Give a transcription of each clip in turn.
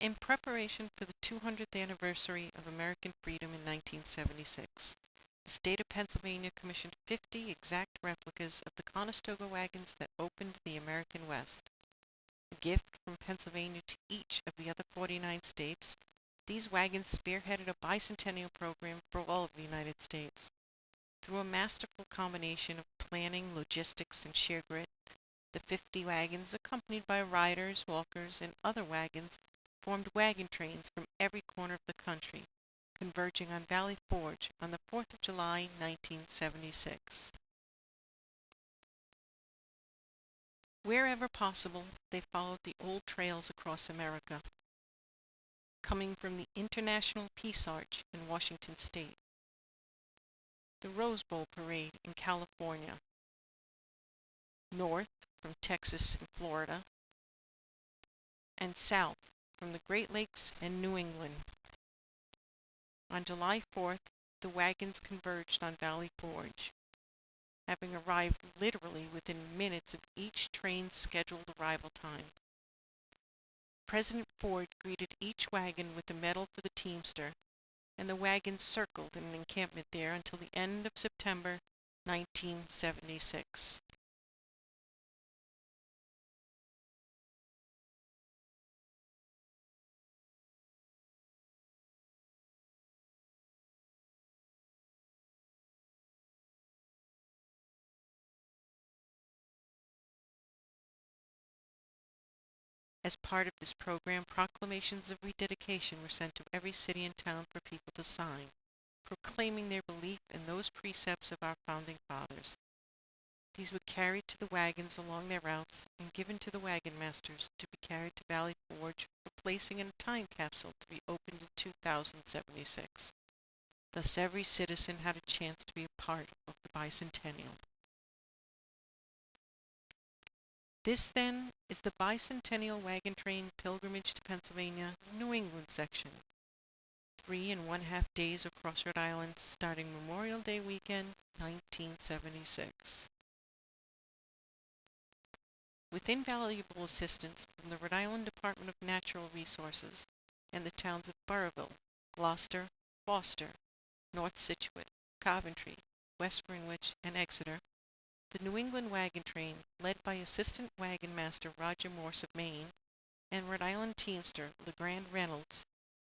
in preparation for the 200th anniversary of American freedom in 1976. The state of Pennsylvania commissioned 50 exact replicas of the Conestoga wagons that opened the American West. A gift from Pennsylvania to each of the other 49 states, these wagons spearheaded a bicentennial program for all of the United States. Through a masterful combination of planning, logistics, and sheer grit, the 50 wagons, accompanied by riders, walkers, and other wagons, formed wagon trains from every corner of the country, converging on Valley Forge on the 4th of July, 1976. Wherever possible, they followed the old trails across America, coming from the International Peace Arch in Washington State, the Rose Bowl Parade in California, north from Texas and Florida, and south from the Great Lakes and New England. On July 4th, the wagons converged on Valley Forge, having arrived literally within minutes of each train's scheduled arrival time. President Ford greeted each wagon with a medal for the teamster, and the wagons circled in an encampment there until the end of September 1976. As part of this program, proclamations of rededication were sent to every city and town for people to sign, proclaiming their belief in those precepts of our founding fathers. These were carried to the wagons along their routes and given to the wagon masters to be carried to Valley Forge for placing in a time capsule to be opened in 2076. Thus every citizen had a chance to be a part of the bicentennial. This, then, is the Bicentennial Wagon Train Pilgrimage to Pennsylvania, New England section. 3½ days across Rhode Island, starting Memorial Day weekend, 1976. With invaluable assistance from the Rhode Island Department of Natural Resources and the towns of Burrillville, Gloucester, Foster, North Scituate, Coventry, West Greenwich, and Exeter, the New England Wagon Train, led by Assistant Wagon Master Roger Morse of Maine and Rhode Island teamster LeGrand Reynolds,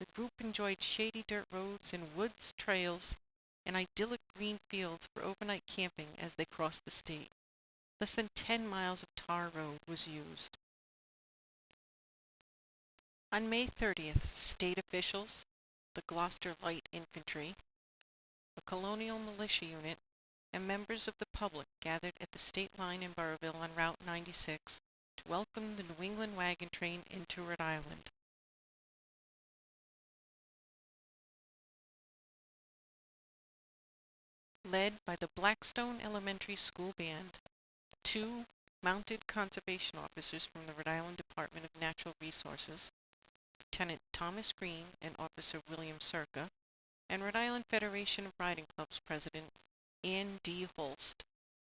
the group enjoyed shady dirt roads and woods trails and idyllic green fields for overnight camping as they crossed the state. Less than 10 miles of tar road was used. On May 30th, state officials, the Gloucester Light Infantry, the Colonial Militia Unit, and members of the public gathered at the state line in Burrillville on Route 96 to welcome the New England Wagon Train into Rhode Island. Led by the Blackstone Elementary School Band, 2 mounted conservation officers from the Rhode Island Department of Natural Resources, Lieutenant Thomas Green and Officer William Circa, and Rhode Island Federation of Riding Clubs President Ann D. Holst.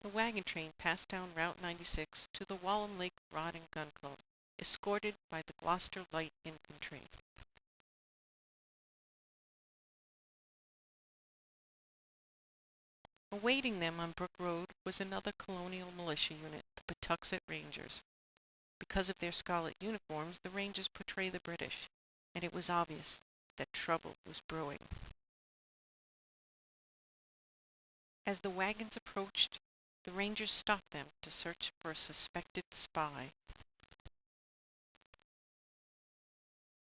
The wagon train passed down Route 96 to the Wallam Lake Rod and Gun Club, escorted by the Gloucester Light Infantry. Awaiting them on Brook Road was another colonial militia unit, the Patuxet Rangers. Because of their scarlet uniforms, the Rangers portray the British, and it was obvious that trouble was brewing. As the wagons approached, the Rangers stopped them to search for a suspected spy.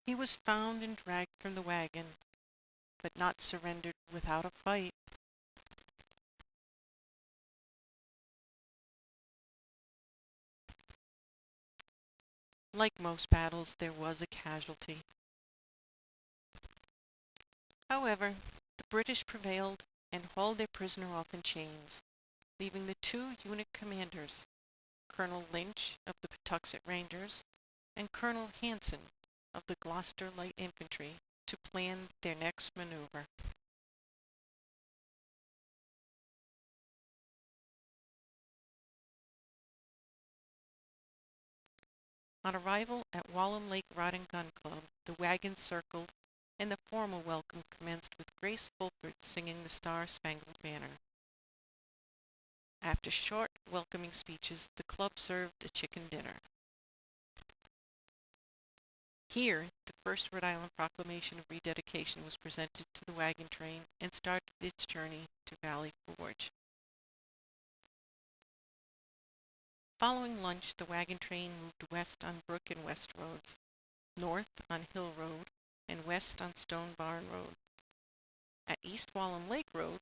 He was found and dragged from the wagon, but not surrendered without a fight. Like most battles, there was a casualty. However, the British prevailed and hauled their prisoner off in chains, leaving the 2 unit commanders, Colonel Lynch of the Patuxet Rangers and Colonel Hanson of the Gloucester Light Infantry, to plan their next maneuver. On arrival at Wallam Lake Rod and Gun Club, wagons circled, and the formal welcome commenced with Grace Fulford singing the Star-Spangled Banner. After short welcoming speeches, the club served a chicken dinner. Here, the first Rhode Island proclamation of rededication was presented to the wagon train and started its journey to Valley Forge. Following lunch, the wagon train moved west on Brook and West roads, north on Hill Road, and west on Stone Barn Road. At East Walham Lake Road,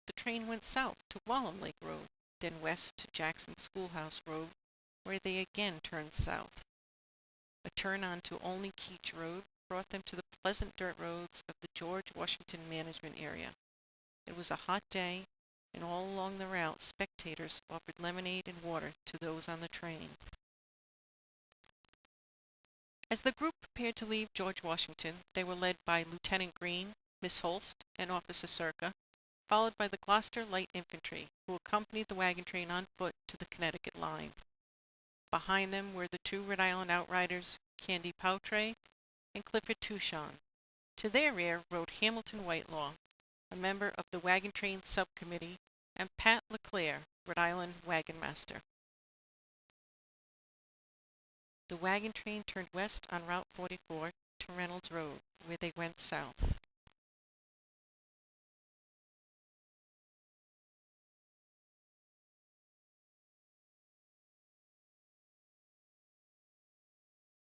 the train went south to Walham Lake Road, then west to Jackson Schoolhouse Road, where they again turned south. A turn onto Olney Keach Road brought them to the pleasant dirt roads of the George Washington Management area. It was a hot day, and all along the route, spectators offered lemonade and water to those on the train. As the group prepared to leave George Washington, they were led by Lieutenant Green, Miss Holst, and Officer Circa, followed by the Gloucester Light Infantry, who accompanied the wagon train on foot to the Connecticut line. Behind them were the two Rhode Island outriders, Candy Powtray and Clifford Touchon. To their rear rode Hamilton Whitelaw, a member of the wagon train subcommittee, and Pat LeClaire, Rhode Island wagon master. The wagon train turned west on Route 44 to Reynolds Road, where they went south.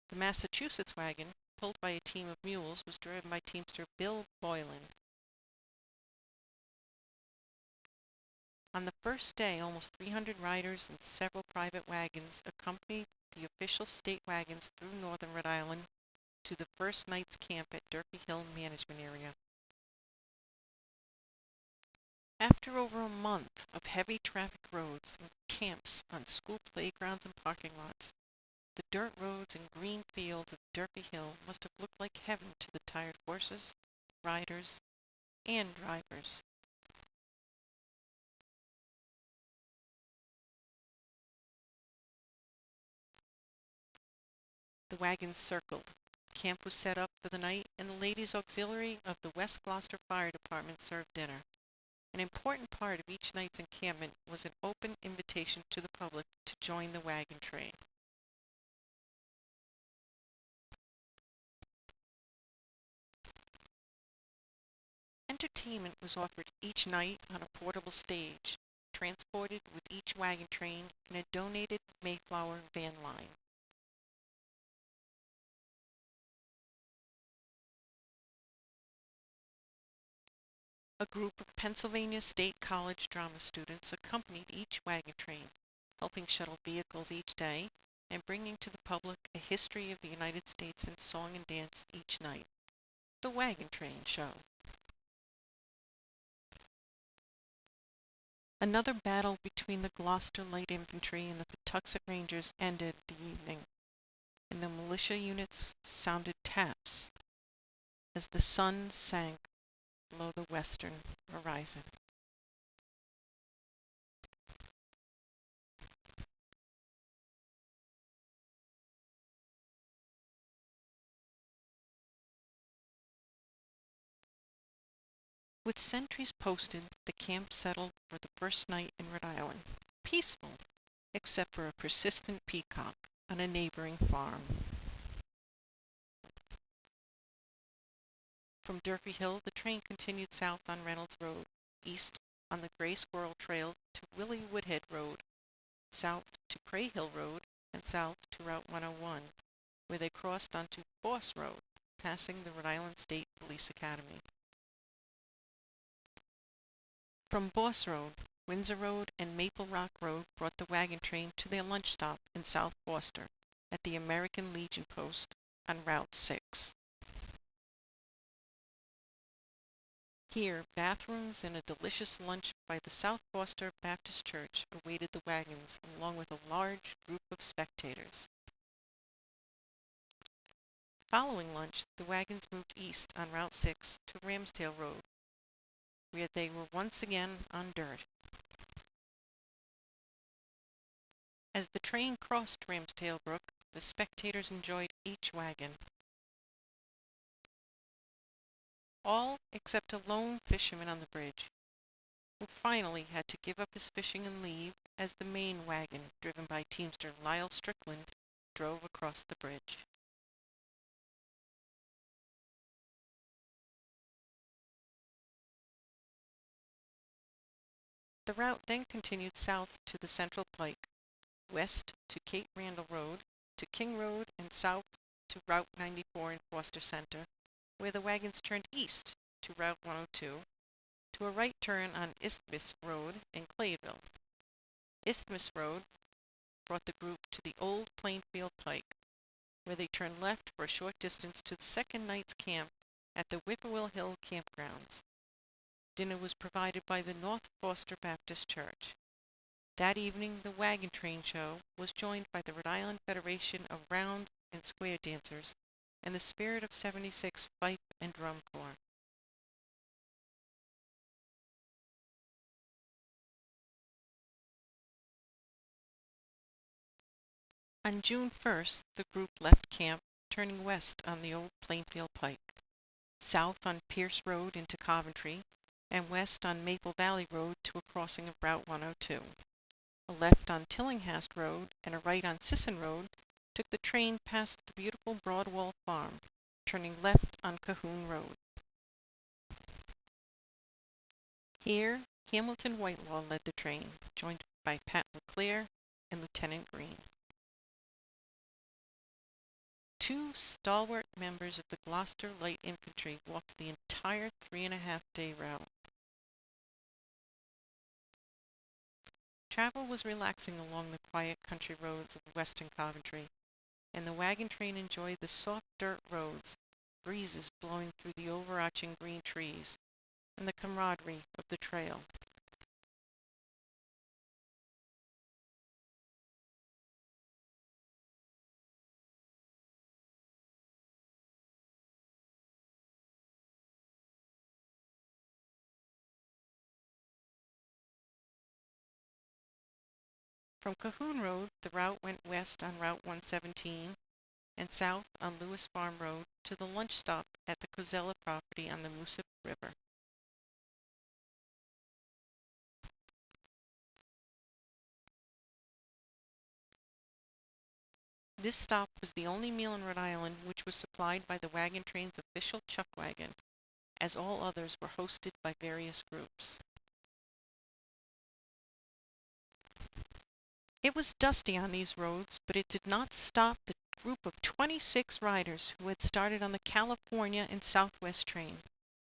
The Massachusetts wagon, pulled by a team of mules, was driven by teamster Bill Boylan. On the first day, almost 300 riders and several private wagons accompanied the official state wagons through northern Rhode Island to the first night's camp at Durfee Hill Management Area. After over a month of heavy traffic roads and camps on school playgrounds and parking lots, the dirt roads and green fields of Durfee Hill must have looked like heaven to the tired horses, riders, and drivers. The wagons circled. Camp was set up for the night, and the Ladies' Auxiliary of the West Gloucester Fire Department served dinner. An important part of each night's encampment was an open invitation to the public to join the wagon train. Entertainment was offered each night on a portable stage, transported with each wagon train in a donated Mayflower van line. A group of Pennsylvania State College drama students accompanied each wagon train, helping shuttle vehicles each day and bringing to the public a history of the United States in song and dance each night. The Wagon Train Show. Another battle between the Gloucester Light Infantry and the Patuxent Rangers ended the evening, and the militia units sounded taps as the sun sank below the western horizon. With sentries posted, the camp settled for the first night in Rhode Island. Peaceful, except for a persistent peacock on a neighboring farm. From Durfee Hill, the train continued south on Reynolds Road, east on the Gray Squirrel Trail to Willie Woodhead Road, south to Cray Hill Road, and south to Route 101, where they crossed onto Boss Road, passing the Rhode Island State Police Academy. From Boss Road, Windsor Road, and Maple Rock Road brought the wagon train to their lunch stop in South Gloucester at the American Legion Post on Route 6. Here, bathrooms and a delicious lunch by the South Gloucester Baptist Church awaited the wagons, along with a large group of spectators. Following lunch, the wagons moved east on Route 6 to Ramsdale Road, where they were once again on dirt. As the train crossed Ramsdale Brook, the spectators enjoyed each wagon. all except a lone fisherman on the bridge, who finally had to give up his fishing and leave as the main wagon, driven by teamster Lyle Strickland, drove across the bridge. The route then continued south to the Central Pike, west to Cape Randall Road, to King Road, and south to Route 94 in Foster Center, where the wagons turned east to Route 102, to a right turn on Isthmus Road in Clayville. Isthmus Road brought the group to the old Plainfield Pike, where they turned left for a short distance to the second night's camp at the Whippoorwill Hill campgrounds. Dinner was provided by the North Foster Baptist Church. That evening, the wagon train show was joined by the Rhode Island Federation of Round and Square Dancers and the Spirit of 76 Fife and Drum Corps. On June 1st, the group left camp, turning west on the old Plainfield Pike, south on Pierce Road into Coventry, and west on Maple Valley Road to a crossing of Route 102. A left on Tillinghast Road and a right on Sisson Road took the train past the beautiful Broadwall Farm, turning left on Cahoon Road. Here, Hamilton Whitelaw led the train, joined by Pat LeClaire and Lieutenant Green. Two stalwart members of the Gloucester Light Infantry walked the entire 3.5-day route. Travel was relaxing along the quiet country roads of western Coventry, and the wagon train enjoyed the soft dirt roads, breezes blowing through the overarching green trees, and the camaraderie of the trail. From Cahoon Road, the route went west on Route 117 and south on Lewis Farm Road to the lunch stop at the Cozella property on the Moosup River. This stop was the only meal in Rhode Island which was supplied by the wagon train's official chuck wagon, as all others were hosted by various groups. It was dusty on these roads, but it did not stop the group of 26 riders who had started on the California and Southwest train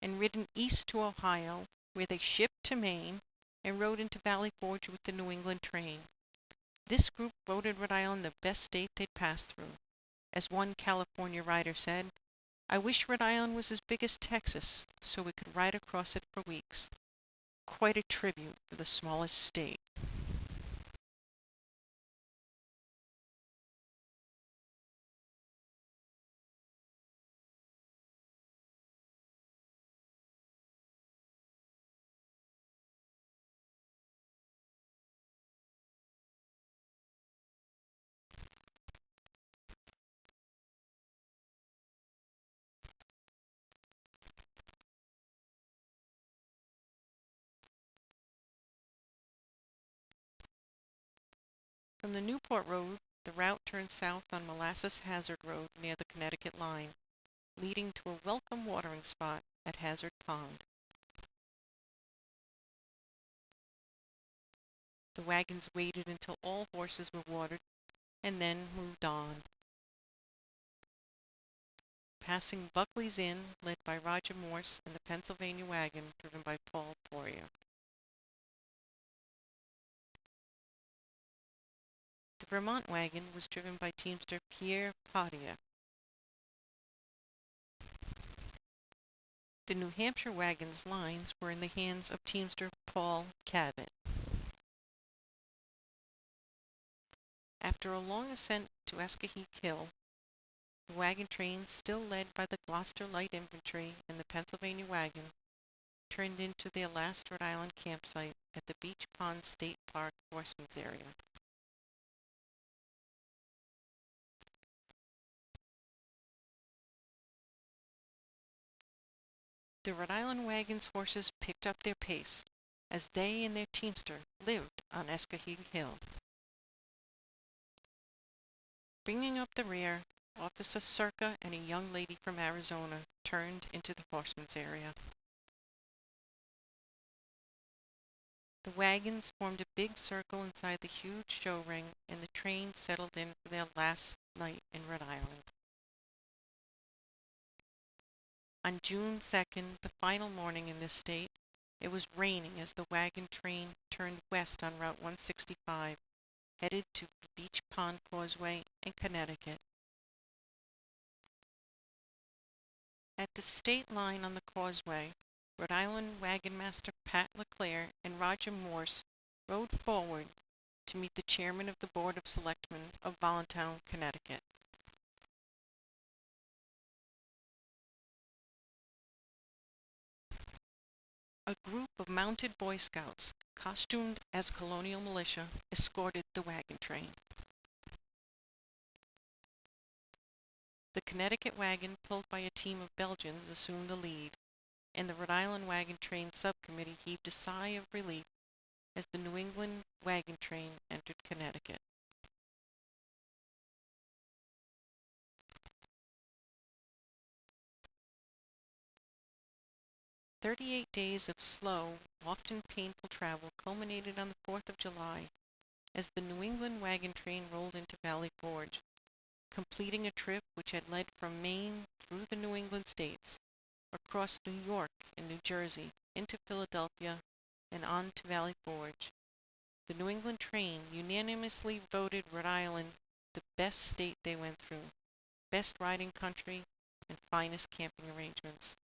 and ridden east to Ohio, where they shipped to Maine and rode into Valley Forge with the New England train. This group voted Rhode Island the best state they'd passed through. As one California rider said, "I wish Rhode Island was as big as Texas so we could ride across it for weeks." Quite a tribute for the smallest state. From the Newport Road, the route turned south on Molasses Hazard Road near the Connecticut line, leading to a welcome watering spot at Hazard Pond. The wagons waited until all horses were watered and then moved on. Passing Buckley's Inn, led by Roger Morse and the Pennsylvania wagon, driven by Paul Poirier. The Vermont wagon was driven by teamster Pierre Potier. The New Hampshire wagon's lines were in the hands of teamster Paul Cabot. After a long ascent to Escahik Hill, the wagon train, still led by the Gloucester Light Infantry and the Pennsylvania wagon, turned into their last Rhode Island campsite at the Beach Pond State Park Horsemen's area. The Rhode Island wagon's horses picked up their pace as they and their teamster lived on Escaheg Hill. Bringing up the rear, Officer Circa and a young lady from Arizona turned into the horseman's area. The wagons formed a big circle inside the huge show ring, and the train settled in for their last night in Rhode Island. On June 2nd, the final morning in this state, it was raining as the wagon train turned west on Route 165, headed to Beach Pond Causeway in Connecticut. At the state line on the causeway, Rhode Island Wagon Master Pat LeClaire and Roger Morse rode forward to meet the chairman of the Board of Selectmen of Voluntown, Connecticut. A group of mounted Boy Scouts, costumed as colonial militia, escorted the wagon train. The Connecticut wagon, pulled by a team of Belgians, assumed the lead, and the Rhode Island wagon train subcommittee heaved a sigh of relief as the New England wagon train entered Connecticut. "38 days of slow, often painful travel culminated on the 4th of July as the New England wagon train rolled into Valley Forge, completing a trip which had led from Maine through the New England states, across New York and New Jersey, into Philadelphia, and on to Valley Forge. The New England train unanimously voted Rhode Island the best state they went through, best riding country, and finest camping arrangements.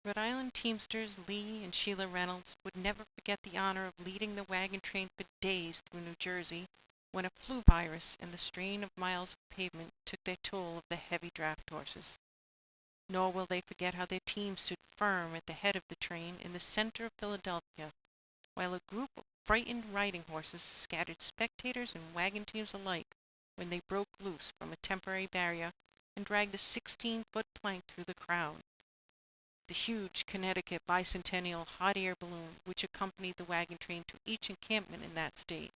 Rhode Island teamsters Lee and Sheila Reynolds would never forget the honor of leading the wagon train for days through New Jersey when a flu virus and the strain of miles of pavement took their toll of the heavy draft horses. Nor will they forget how their team stood firm at the head of the train in the center of Philadelphia, while a group of frightened riding horses scattered spectators and wagon teams alike when they broke loose from a temporary barrier and dragged a 16-foot plank through the crowd. The huge Connecticut Bicentennial hot air balloon which accompanied the wagon train to each encampment in that state.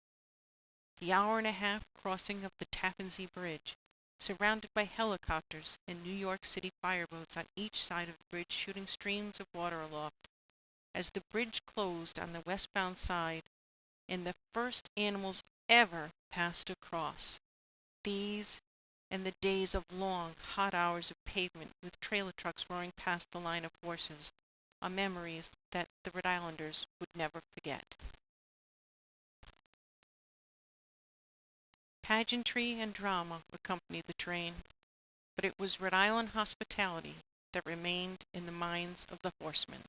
The hour-and-a-half crossing of the Tappan Zee Bridge, surrounded by helicopters and New York City fireboats on each side of the bridge shooting streams of water aloft, as the bridge closed on the westbound side and the first animals ever passed across. These and the days of long, hot hours of pavement with trailer trucks roaring past the line of horses are memories that the Rhode Islanders would never forget. Pageantry and drama accompanied the train, but it was Rhode Island hospitality that remained in the minds of the horsemen.